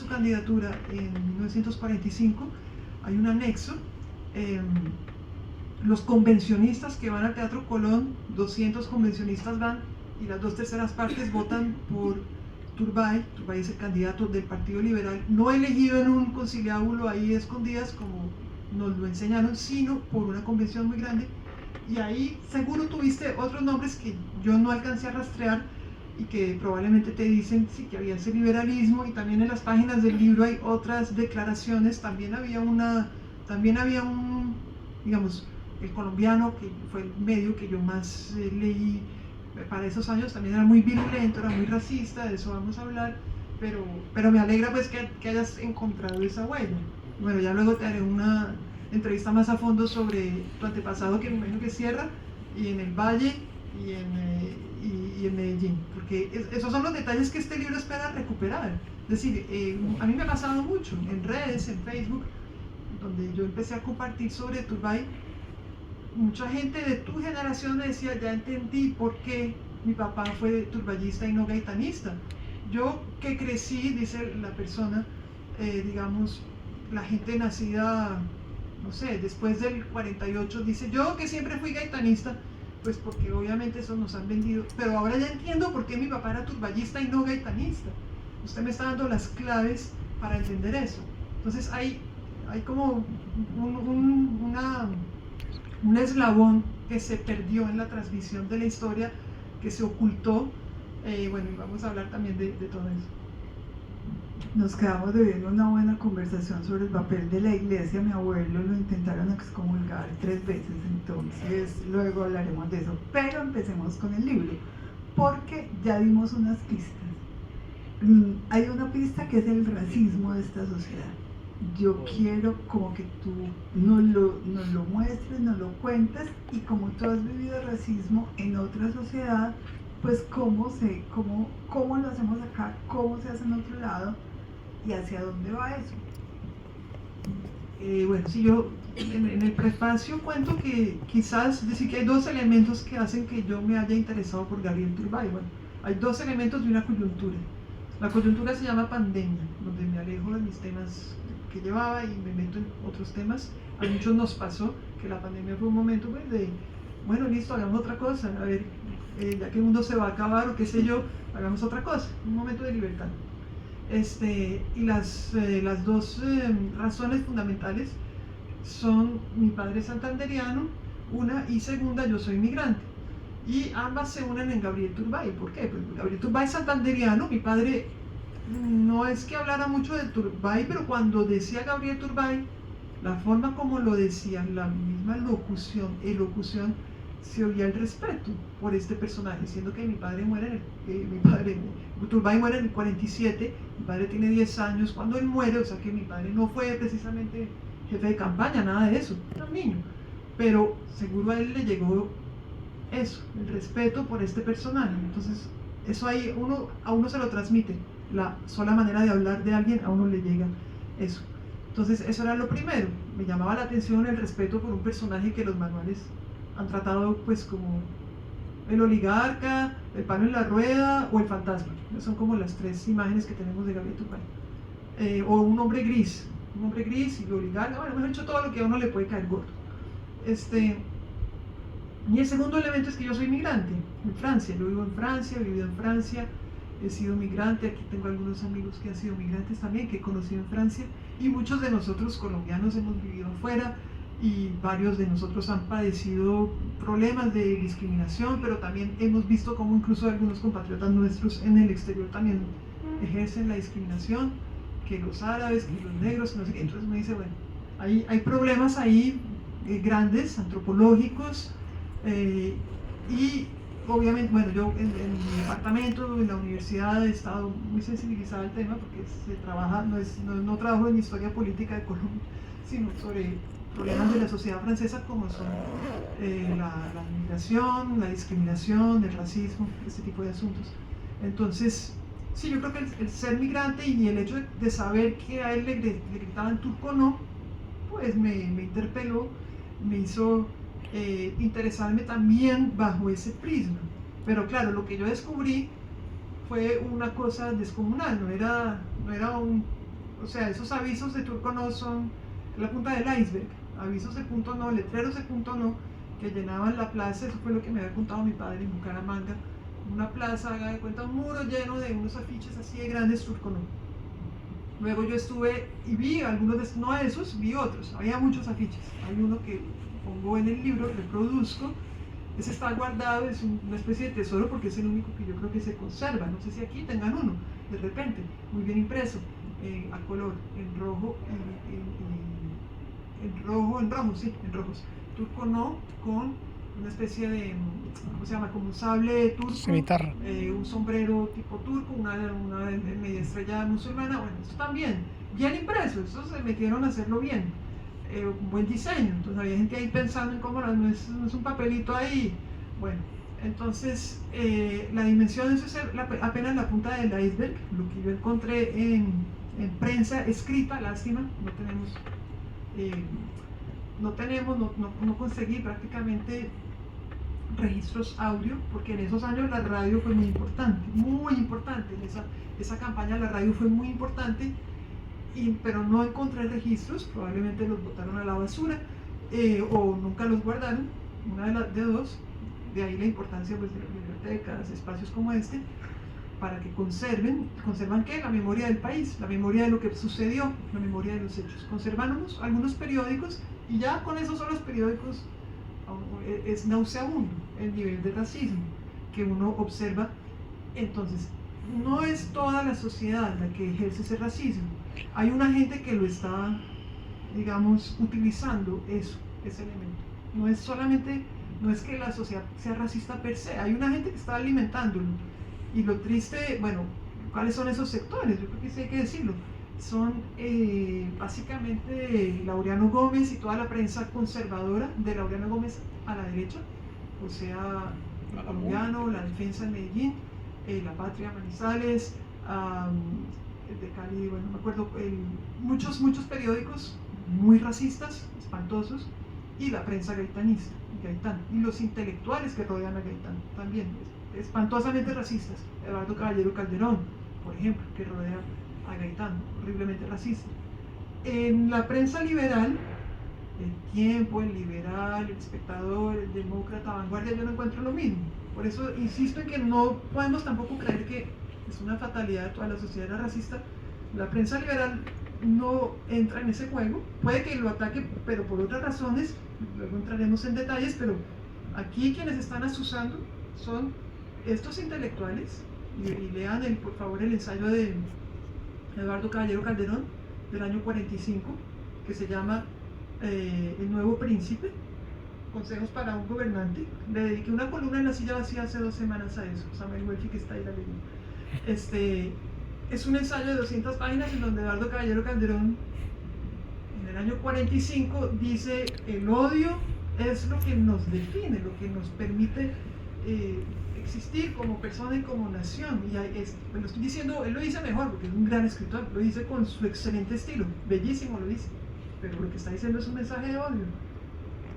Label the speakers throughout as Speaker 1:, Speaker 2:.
Speaker 1: su candidatura en 1945, hay un anexo. Los convencionistas que van al Teatro Colón, 200 convencionistas van y las 2/3 partes votan por Turbay. Turbay es el candidato del Partido Liberal, no elegido en un conciliábulo ahí escondidas como nos lo enseñaron, sino por una convención muy grande. Y ahí seguro tuviste otros nombres que yo no alcancé a rastrear y que probablemente te dicen sí, que había ese liberalismo, y también en las páginas del libro hay otras declaraciones. También había un, digamos, el colombiano, que fue el medio que yo más leí para esos años, también era muy virulento, era muy racista, de eso vamos a hablar, pero me alegra pues que hayas encontrado esa huella. Bueno, ya luego te haré una entrevista más a fondo sobre tu antepasado, que me imagino que es Sierra, y en el Valle, y en Medellín, porque esos son los detalles que este libro espera recuperar. Es decir, a mí me ha pasado mucho en redes, en Facebook, donde yo empecé a compartir sobre Turbay. Mucha gente de tu generación me decía, ya entendí por qué mi papá fue turbayista y no gaitanista. Yo que crecí, dice la persona, digamos, la gente nacida, no sé, después del 48, dice, yo que siempre fui gaitanista, pues porque obviamente eso nos han vendido, pero ahora ya entiendo por qué mi papá era turbayista y no gaitanista. Usted me está dando las claves para entender eso. Entonces hay como un eslabón que se perdió en la transmisión de la historia, que se ocultó. Bueno, y vamos a hablar también de todo eso.
Speaker 2: Nos quedamos debiendo una buena conversación sobre el papel de la iglesia. Mi abuelo lo intentaron excomulgar 3 veces, entonces luego hablaremos de eso. Pero empecemos con el libro, porque ya dimos unas pistas. Hay una pista que es el racismo de esta sociedad. Yo quiero como que tú nos lo muestres, nos lo cuentes, y como tú has vivido racismo en otra sociedad, pues cómo lo hacemos acá, cómo se hace en otro lado y hacia dónde va eso.
Speaker 1: Bueno, si yo en el prefacio cuento que quizás, decir que hay 2 elementos que hacen que yo me haya interesado por Gabriel Turbay. Bueno, hay 2 elementos de una coyuntura. La coyuntura se llama pandemia, donde me alejo de mis temas que llevaba y me meto en otros temas. A muchos nos pasó que la pandemia fue un momento pues, de, bueno, listo, hagamos otra cosa, a ver, ya que el mundo se va a acabar o qué sé yo, hagamos otra cosa, un momento de libertad. Y las 2 razones fundamentales son: mi padre es santanderiano, una, y segunda, yo soy migrante. Y ambas se unen en Gabriel Turbay. ¿Por qué? Pues Gabriel Turbay es santanderiano. Mi padre no es que hablara mucho de Turbay, pero cuando decía Gabriel Turbay, la forma como lo decía, la misma elocución, se oía el respeto por este personaje, siendo que mi padre Turbay muere en el 47, mi padre tiene 10 años cuando él muere, o sea que mi padre no fue precisamente jefe de campaña, nada de eso, era un niño, pero seguro a él le llegó eso, el respeto por este personaje. Entonces eso ahí a uno se lo transmite, la sola manera de hablar de alguien, a uno le llega eso. Entonces eso era lo primero, me llamaba la atención el respeto por un personaje que los manuales han tratado pues como el oligarca, el palo en la rueda o el fantasma. Son como las 3 imágenes que tenemos de Gabriel Turbay. O un hombre gris y oligarca, bueno, mejor dicho, todo lo que a uno le puede caer gordo. Y el segundo elemento es que yo soy migrante en Francia. Yo vivo en Francia, he vivido en Francia, he sido migrante. Aquí tengo algunos amigos que han sido migrantes también, que he conocido en Francia, y muchos de nosotros colombianos hemos vivido afuera, y varios de nosotros han padecido problemas de discriminación, pero también hemos visto cómo incluso algunos compatriotas nuestros en el exterior también ejercen la discriminación, que los árabes, que los negros, que no sé qué. Entonces me dice, bueno, hay problemas ahí grandes, antropológicos, y obviamente, bueno, yo en mi departamento, en la universidad, he estado muy sensibilizada al tema, porque se trabaja, no trabajo en historia política de Colombia, sino sobre problemas de la sociedad francesa, como son la migración, la discriminación, el racismo, este tipo de asuntos. Entonces, sí, yo creo que el ser migrante y el hecho de saber que a él le gritaban turco no, pues me interpeló, me hizo interesarme también bajo ese prisma. Pero claro, lo que yo descubrí fue una cosa descomunal, no era un o sea, esos avisos de turco no son la punta del iceberg, avisos de punto no, letreros de punto no, que llenaban la plaza. Eso fue lo que me había contado mi padre en Bucaramanga, una plaza, haga de cuenta, un muro lleno de unos afiches así de grandes, turco no. Luego yo estuve y vi algunos de no esos, vi otros, había muchos afiches. Hay uno que pongo en el libro, reproduzco, ese está guardado, es una especie de tesoro porque es el único que yo creo que se conserva. No sé si aquí tengan uno, de repente, muy bien impreso, a color, en rojo, en rojos, sí, en rojos. Turco no, con una especie de, ¿cómo se llama? Como un sable turco,
Speaker 3: cimitarra,
Speaker 1: un sombrero tipo turco, una media estrella musulmana. Bueno, esto también, bien impreso, eso se metieron a hacerlo bien. Un buen diseño, entonces había gente ahí pensando en cómo no es un papelito ahí. Bueno, entonces la dimensión, eso es apenas la punta del iceberg, lo que yo encontré en prensa escrita. Lástima, no conseguí prácticamente registros audio, porque en esos años la radio fue muy importante, esa campaña de la radio fue muy importante. Pero no encontré registros, probablemente los botaron a la basura o nunca los guardaron, una de dos. De ahí la importancia, pues, de las bibliotecas, espacios como este, para que conservan ¿qué? La memoria del país, la memoria de lo que sucedió, la memoria de los hechos. Conservamos algunos periódicos y ya con esos son los periódicos. Es nauseabundo el nivel de racismo que uno observa. Entonces, no es toda la sociedad la que ejerce ese racismo. Hay una gente que lo está, digamos, utilizando ese elemento. No es solamente, no es que la sociedad sea racista per se, hay una gente que está alimentándolo. Y lo triste, bueno, ¿cuáles son esos sectores? Yo creo que sí hay que decirlo. Son básicamente Laureano Gómez y toda la prensa conservadora de Laureano Gómez a la derecha, o sea, el colombiano, la defensa en Medellín, la Patria, Manizales, el de Cali, bueno, no me acuerdo, muchos periódicos muy racistas, espantosos, y la prensa gaitanista, Gaitán, y los intelectuales que rodean a Gaitán también, espantosamente racistas. Eduardo Caballero Calderón, por ejemplo, que rodea a Gaitán, horriblemente racista. En la prensa liberal, El Tiempo, El Liberal, El Espectador, El Demócrata, Vanguardia, yo no encuentro lo mismo. Por eso insisto en que no podemos tampoco creer que es una fatalidad de toda la sociedad era racista. La prensa liberal no entra en ese juego, puede que lo ataque, pero por otras razones, luego entraremos en detalles, pero aquí quienes están asusando son estos intelectuales, y lean por favor el ensayo de Eduardo Caballero Calderón del año 45, que se llama El Nuevo Príncipe, consejos para un gobernante. Le dediqué una columna en La Silla Vacía hace 2 semanas a eso, Samuel Welfi, que está ahí la leyendo. Es un ensayo de 200 páginas en donde Eduardo Caballero Calderón, en el año 45, dice: el odio es lo que nos define, lo que nos permite existir como persona y como nación. Y lo estoy diciendo, él lo dice mejor porque es un gran escritor, lo dice con su excelente estilo, bellísimo lo dice, pero lo que está diciendo es un mensaje de odio.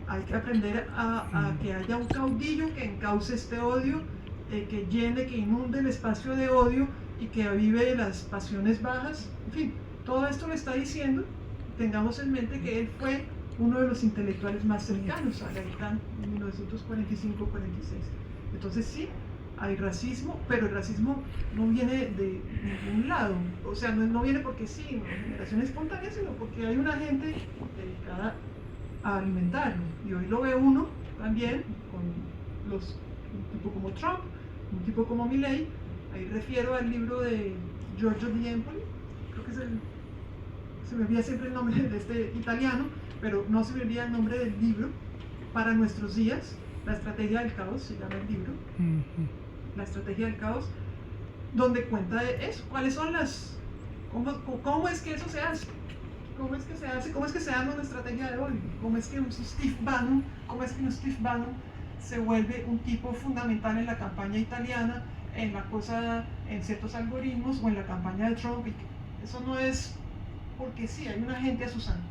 Speaker 1: Hay que aprender a que haya un caudillo que encauce este odio, que llene, que inunde el espacio de odio y que avive las pasiones bajas. En fin, todo esto lo está diciendo. Tengamos en mente que él fue uno de los intelectuales más cercanos a Gaitán en 1945-46. Entonces sí, hay racismo, pero el racismo no viene de ningún lado. O sea, no viene porque sí, no es generación espontánea, sino porque hay una gente dedicada a alimentarlo. Y hoy lo ve uno también con un tipo como Trump, un tipo como Milei. Ahí refiero al libro de Giorgio Di Empoli, creo que se me olvida siempre el nombre de este italiano, pero no se me olvida el nombre del libro. Para nuestros días, La Estrategia del Caos se llama el libro. La Estrategia del Caos, donde cuenta de eso, cuáles son cómo es que eso se hace. ¿Cómo es que se hace? ¿Cómo es que se da una estrategia de odio? ¿Cómo es que un Steve Bannon se vuelve un tipo fundamental en la campaña italiana, en ciertos algoritmos o en la campaña de Trump? Eso no es porque sí, hay una gente asusando.